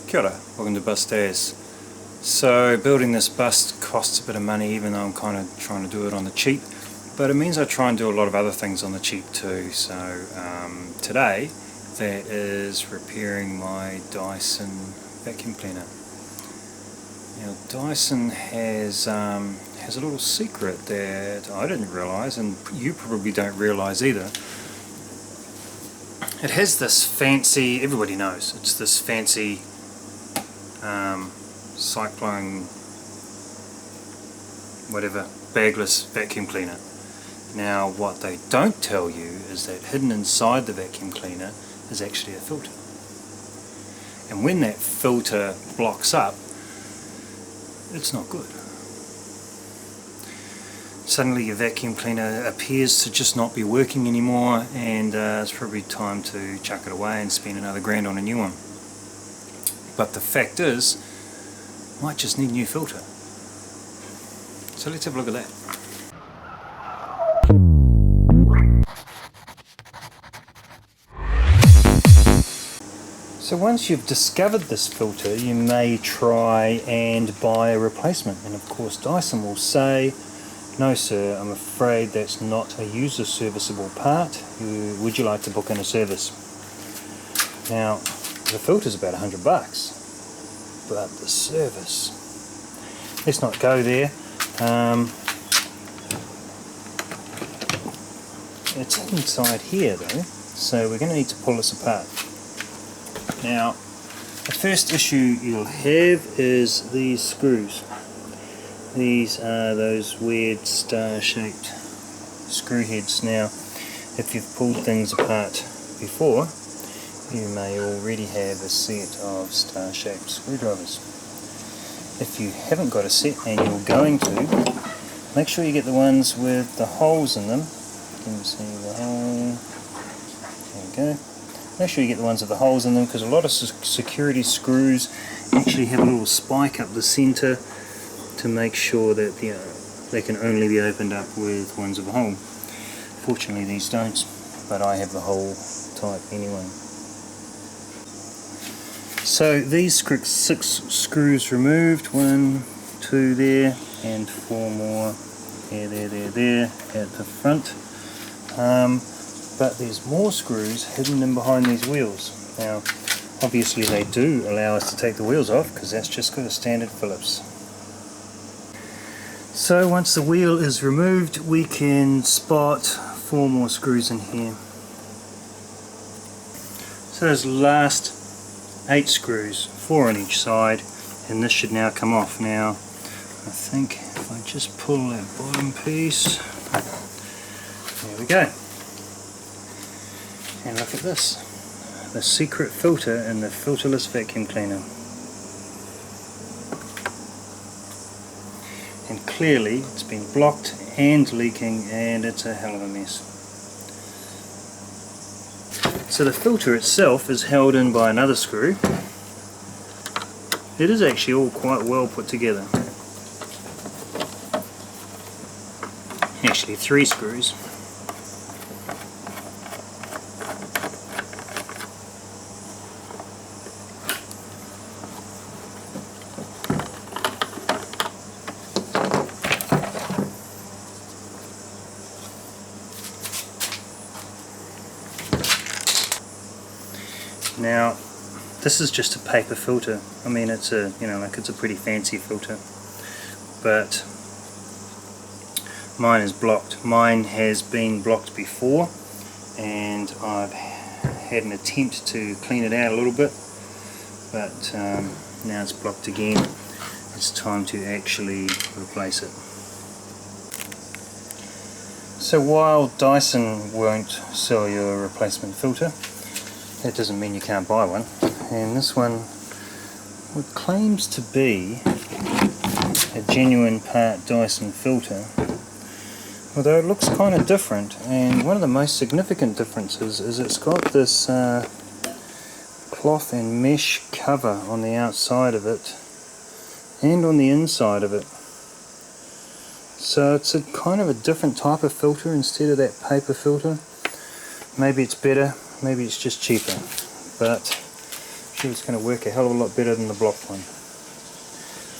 Kia ora, welcome to Bus Days. So building this bus costs a bit of money, even though I'm kind of trying to do it on the cheap, but it means I try and do a lot of other things on the cheap too. So today that is repairing my Dyson vacuum cleaner. Now Dyson has a little secret that I didn't realise, and you probably don't realise either. It has this fancy, everybody knows, it's this fancy cyclone whatever bagless vacuum cleaner. Now what they don't tell you is that hidden inside the vacuum cleaner is actually a filter, and when that filter blocks up, it's not good. Suddenly your vacuum cleaner appears to just not be working anymore, and it's probably time to chuck it away and spend another grand on a new one. But the fact is, might just need a new filter. So let's have a look at that. So once you've discovered this filter, you may try and buy a replacement, and of course Dyson will say, "No sir, I'm afraid that's not a user serviceable part. Would you like to book in a service?" Now the filter's about $100, but the service, let's not go there. It's inside here though, so we're going to need to pull this apart. Now the first issue you'll have is these screws. These are those weird star-shaped screw heads. Now if you've pulled things apart before, you may already have a set of star-shaped screwdrivers. If you haven't got a set and you're going to, make sure you get the ones with the holes in them. You can see the hole. There we go. Make sure you get the ones with the holes in them, because a lot of security screws actually have a little spike up the center to make sure that they can only be opened up with ones with a hole. Fortunately these don't, but I have the hole type anyway. So these 6 screws removed, 1, 2 there, and 4 more there at the front. But there's more screws hidden in behind these wheels. Now obviously they do allow us to take the wheels off, because that's just got a standard Phillips. So once the wheel is removed, we can spot 4 more screws in here. So those last 8 screws, 4 on each side, and this should now come off. Now I think if I just pull that bottom piece, there we go. And look at this, the secret filter in the filterless vacuum cleaner. And clearly it's been blocked and leaking, and it's a hell of a mess. So the filter itself is held in by another screw. It is actually all quite well put together. Actually 3 screws. Now this is just a paper filter. I mean, it's a, it's a pretty fancy filter, but mine is blocked. Mine has been blocked before, and I've had an attempt to clean it out a little bit, but now it's blocked again. It's time to actually replace it. So while Dyson won't sell you a replacement filter, that doesn't mean you can't buy one. And this one, what claims to be a genuine part Dyson filter, although it looks kind of different. And one of the most significant differences is it's got this cloth and mesh cover on the outside of it and on the inside of it. So it's a kind of a different type of filter instead of that paper filter. Maybe it's better, maybe it's just cheaper, but sure it's going to work a hell of a lot better than the block one.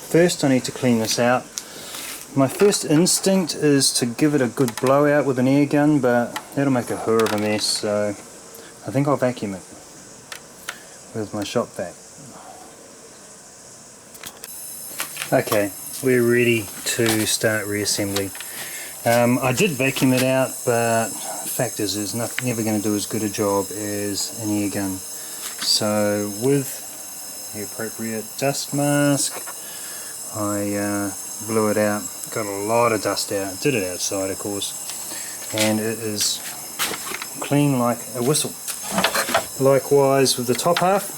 First I need to clean this out. My first instinct is to give it a good blowout with an air gun, but that'll make a whore of a mess, so I think I'll vacuum it with my shop vac. Okay, we're ready to start reassembly. I did vacuum it out, but the fact is it's never going to do as good a job as an air gun. So with the appropriate dust mask, I blew it out, got a lot of dust out, did it outside of course, and it is clean like a whistle. Likewise with the top half,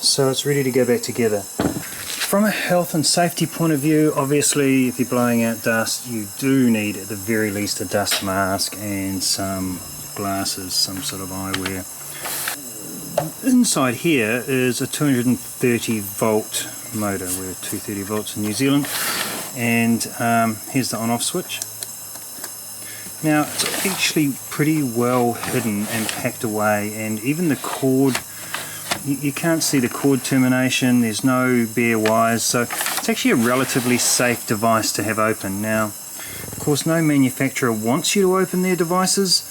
so it's ready to go back together. From a health and safety point of view, obviously if you're blowing out dust you do need at the very least a dust mask and some glasses, some sort of eyewear. Inside here is a 230 volt motor. We're 230 volts in New Zealand, and here's the on-off switch. Now it's actually pretty well hidden and packed away, and even the cord, you can't see the cord termination, there's no bare wires, so it's actually a relatively safe device to have open. Now of course no manufacturer wants you to open their devices,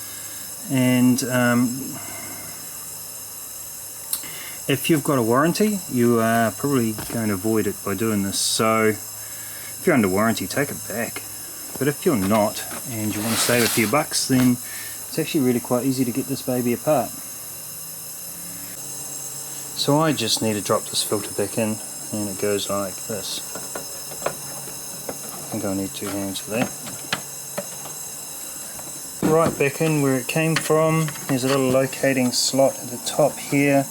and if you've got a warranty, you are probably going to avoid it by doing this. So if you're under warranty, take it back. But if you're not and you want to save a few bucks, then it's actually really quite easy to get this baby apart. So I just need to drop this filter back in, and it goes like this. I think I'll need 2 hands for that. Right back in where it came from. There's a little locating slot at the top here,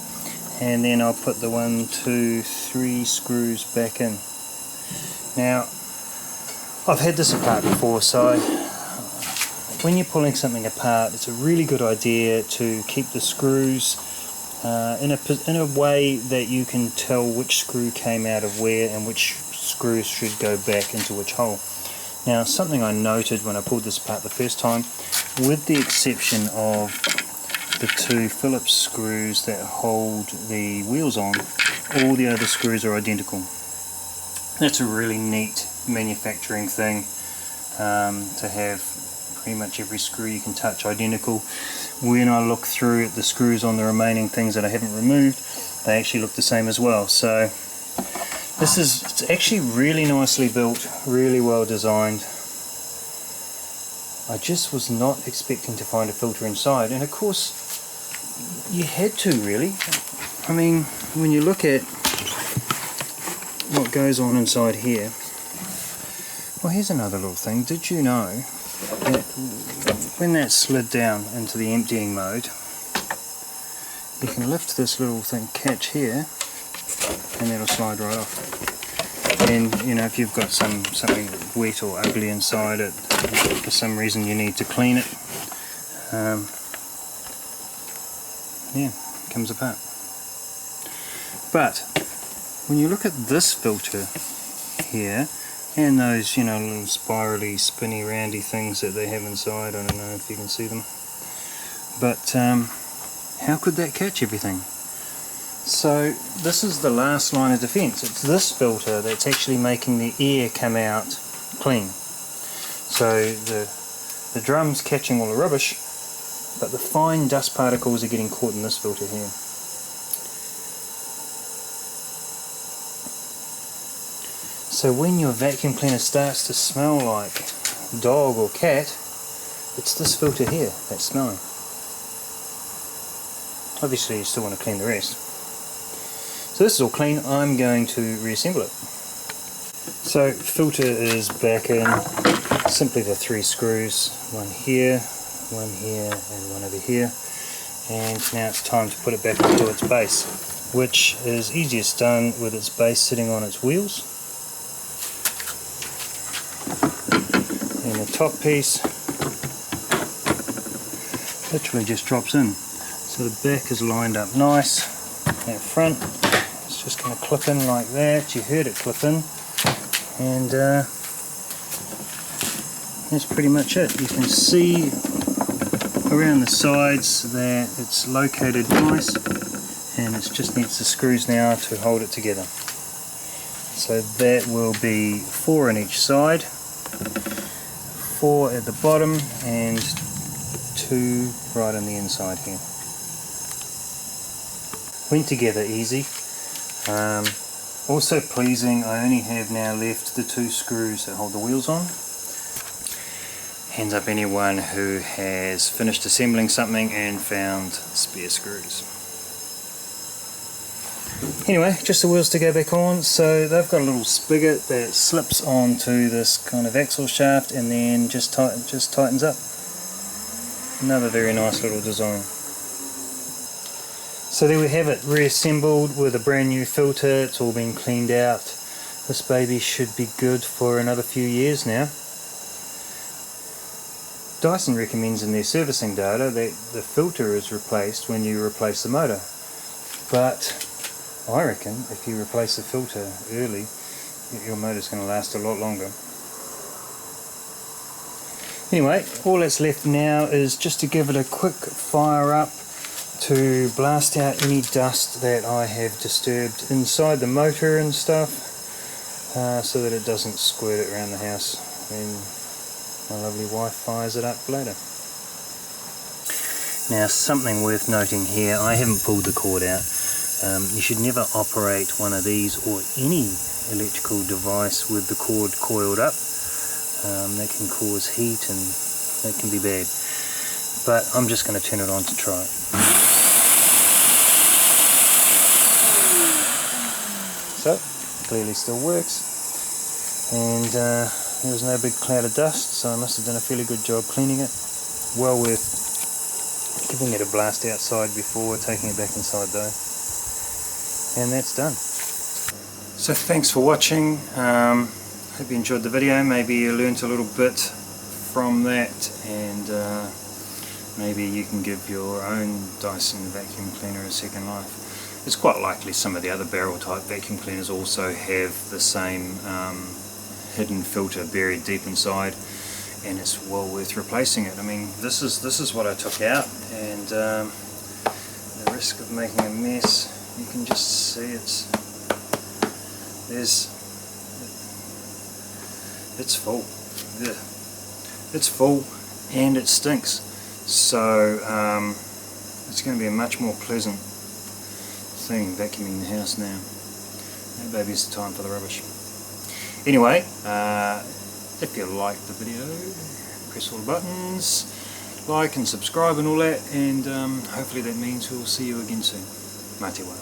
and then I'll put the 1, 2, 3 screws back in. Now I've had this apart before, so when you're pulling something apart it's a really good idea to keep the screws in a way that you can tell which screw came out of where and which screws should go back into which hole. Now something I noted when I pulled this apart the first time, with the exception of the 2 Phillips screws that hold the wheels on, all the other screws are identical. That's a really neat manufacturing thing, to have pretty much every screw you can touch identical. When I look through at the screws on the remaining things that I haven't removed, they actually look the same as well. So it's actually really nicely built, really well designed. I just was not expecting to find a filter inside, and of course you had to, really. I mean, when you look at what goes on inside here, well, here's another little thing. Did you know that when that slid down into the emptying mode, you can lift this little thing catch here and that'll slide right off. And you know, if you've got something wet or ugly inside it, for some reason you need to clean it, yeah, it comes apart. But when you look at this filter here, and those, you know, little spirally, spinny, roundy things that they have inside, I don't know if you can see them, but how could that catch everything? So this is the last line of defense. It's this filter that's actually making the air come out clean. So the drum's catching all the rubbish, but the fine dust particles are getting caught in this filter here. So when your vacuum cleaner starts to smell like dog or cat, it's this filter here that's smelling. Obviously you still want to clean the rest. So this is all clean. I'm going to reassemble it. So filter is back in. Simply the 3 screws, one here, and one over here. And now it's time to put it back onto its base, which is easiest done with its base sitting on its wheels. And the top piece literally just drops in. So the back is lined up nice. That front, it's just going to clip in like that. You heard it clip in. And that's pretty much it. You can see around the sides that it's located nice and it just needs the screws now to hold it together. So that will be 4 on each side, 4 at the bottom and 2 right on the inside here. Went together easy. Also pleasing, I only have now left the 2 screws that hold the wheels on. Hands up anyone who has finished assembling something and found spare screws. Anyway, just the wheels to go back on. So they've got a little spigot that slips onto this kind of axle shaft and then just tightens up. Another very nice little design. So there we have it, reassembled with a brand new filter. It's all been cleaned out. This baby should be good for another few years now. Dyson recommends in their servicing data that the filter is replaced when you replace the motor. But I reckon if you replace the filter early, your motor's going to last a lot longer. Anyway, all that's left now is just to give it a quick fire up to blast out any dust that I have disturbed inside the motor and stuff, so that it doesn't squirt it around the house when my lovely wife fires it up later. Now, something worth noting here, I haven't pulled the cord out. You should never operate one of these or any electrical device with the cord coiled up. That can cause heat and that can be bad. But I'm just going to turn it on to try it. So, clearly still works. And there was no big cloud of dust, so I must have done a fairly good job cleaning it. Well worth giving it a blast outside before taking it back inside though. And that's done. So thanks for watching. Hope you enjoyed the video. Maybe you learnt a little bit from that, and maybe you can give your own Dyson vacuum cleaner a second life. It's quite likely some of the other barrel type vacuum cleaners also have the same hidden filter buried deep inside, and it's well worth replacing it. I mean, this is what I took out, and the risk of making a mess, you can just see it's full. Yeah. It's full and it stinks, so it's going to be a much more pleasant thing vacuuming the house now. That baby's the time for the rubbish. Anyway, if you liked the video, press all the buttons, like and subscribe and all that, and hopefully that means we'll see you again soon. Mā te wā.